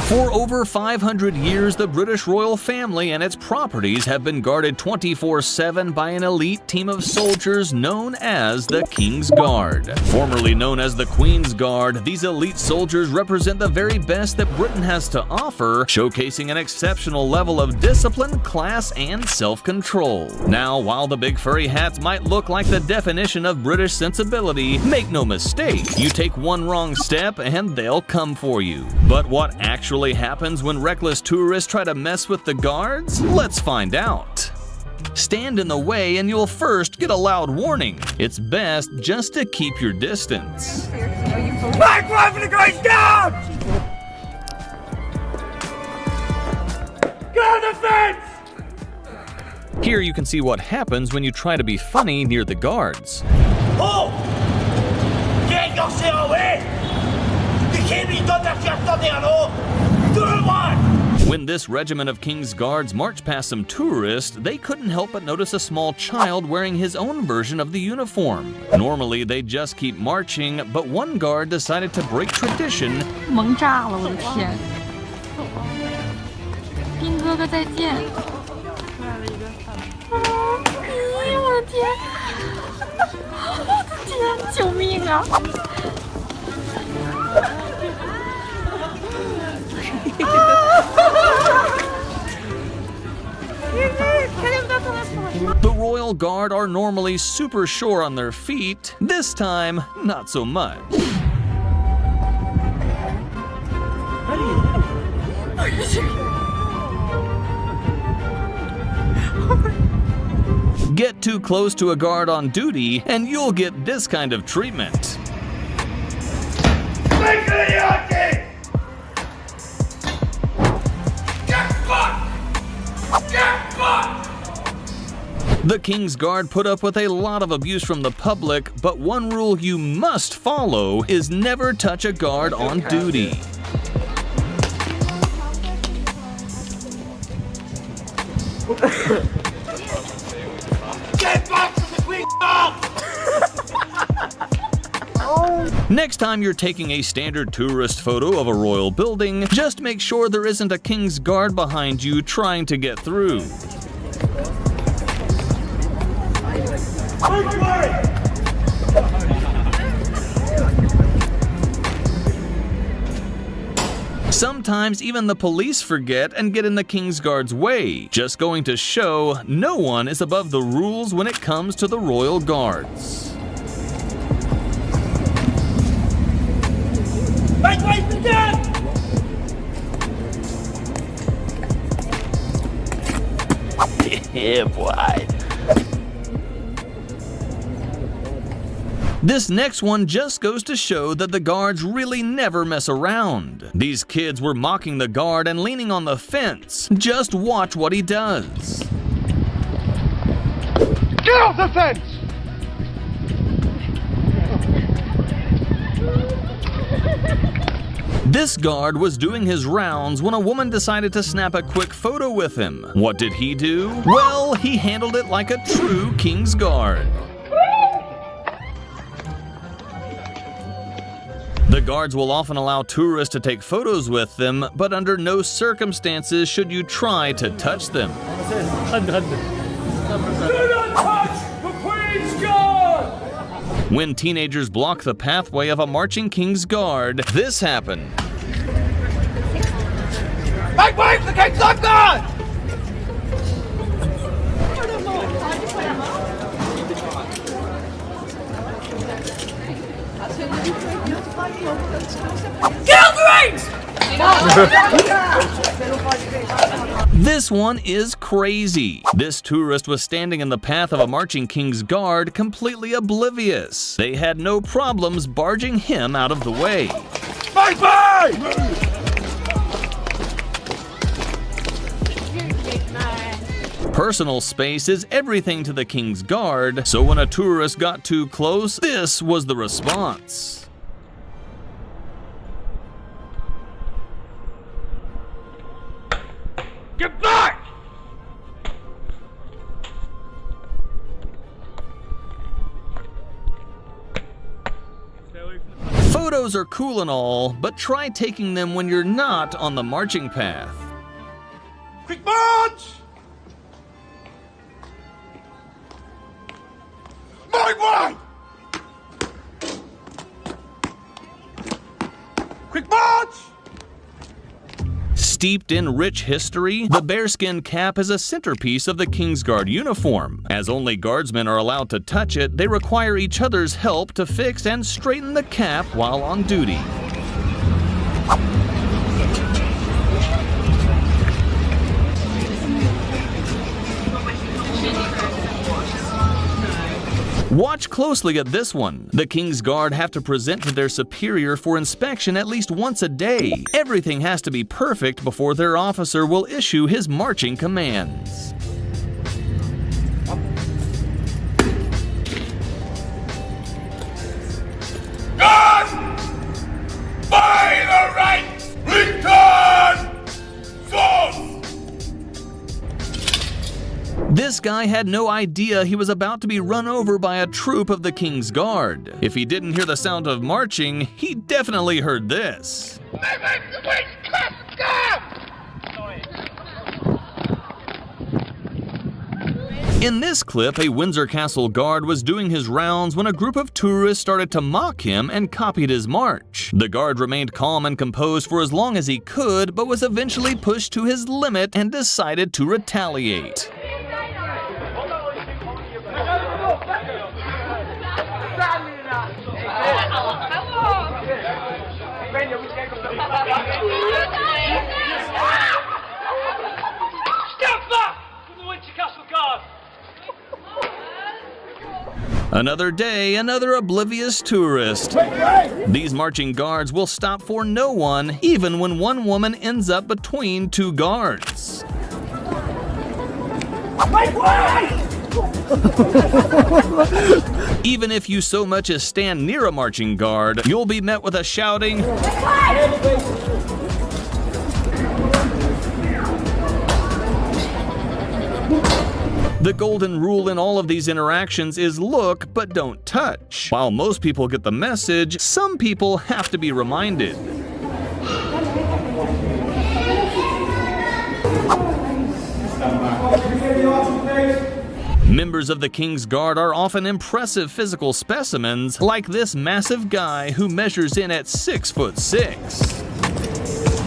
For over 500 years, the British royal family and its properties have been guarded 24/7 by an elite team of soldiers known as the King's Guard. Formerly known as the Queen's Guard, these elite soldiers represent the very best that Britain has to offer, showcasing an exceptional level of discipline, class, and self-control. Now, while the big furry hats might look like the definition of British sensibility, make no mistake, you take one wrong step and they'll come for you. But what actually happens when reckless tourists try to mess with the guards? Let's find out. Stand in the way and you'll first get a loud warning. It's best just to keep your distance. My gravity goes down! Get on the fence! Here you can see what happens when you try to be funny near the guards. Oh! Get yourself away! You can't be done that you're standing alone! Do it one! When this regiment of King's Guards marched past some tourists, they couldn't help but notice a small child wearing his own version of the uniform. Normally, they just keep marching, but one guard decided to break tradition. 萌炸了，我的天！兵哥哥再见！咦，我的天！我的天，救命啊！ The Royal Guard are normally super sure on their feet. This time, not so much. Get too close to a guard on duty, and you'll get this kind of treatment. The King's Guard put up with a lot of abuse from the public, but one rule you must follow is never touch a guard on duty. Get back to the Queen's Guard! Next time you're taking a standard tourist photo of a royal building, just make sure there isn't a King's Guard behind you trying to get through. Sometimes even the police forget and get in the King's Guard's way, just going to show no one is above the rules when it comes to the Royal Guards. Yeah, boy. This next one just goes to show that the guards really never mess around. These kids were mocking the guard and leaning on the fence. Just watch what he does. Get off the fence! This guard was doing his rounds when a woman decided to snap a quick photo with him. What did he do? Well, he handled it like a true King's Guard. The guards will often allow tourists to take photos with them, but under no circumstances should you try to touch them. Do not touch the Queen's Guard! When teenagers block the pathway of a marching King's Guard, this happened. Make way for the King's Guard! Get out the rings! This one is crazy. This tourist was standing in the path of a marching King's Guard, completely oblivious. They had no problems barging him out of the way. Bye-bye! Personal space is everything to the King's Guard, so when a tourist got too close, this was the response. Get back! Photo Photos are cool and all, but try taking them when you're not on the marching path. Quick march! My way! Quick march! Steeped in rich history, the bearskin cap is a centerpiece of the Kingsguard uniform. As only guardsmen are allowed to touch it, they require each other's help to fix and straighten the cap while on duty. Watch closely at this one. The Kingsguard have to present to their superior for inspection at least once a day. Everything has to be perfect before their officer will issue his marching commands. Gun! By the right! Return! Force! This guy had no idea he was about to be run over by a troop of the Kingsguard. If he didn't hear the sound of marching, he definitely heard this. In this clip, a Windsor Castle guard was doing his rounds when a group of tourists started to mock him and copied his march. The guard remained calm and composed for as long as he could, but was eventually pushed to his limit and decided to retaliate. Another day, another oblivious tourist. These marching guards will stop for no one, even when one woman ends up between two guards. Even if you so much as stand near a marching guard, you'll be met with a shouting, The golden rule in all of these interactions is look, but don't touch. While most people get the message, some people have to be reminded. Members of the Kingsguard are often impressive physical specimens, like this massive guy who measures in at 6'6".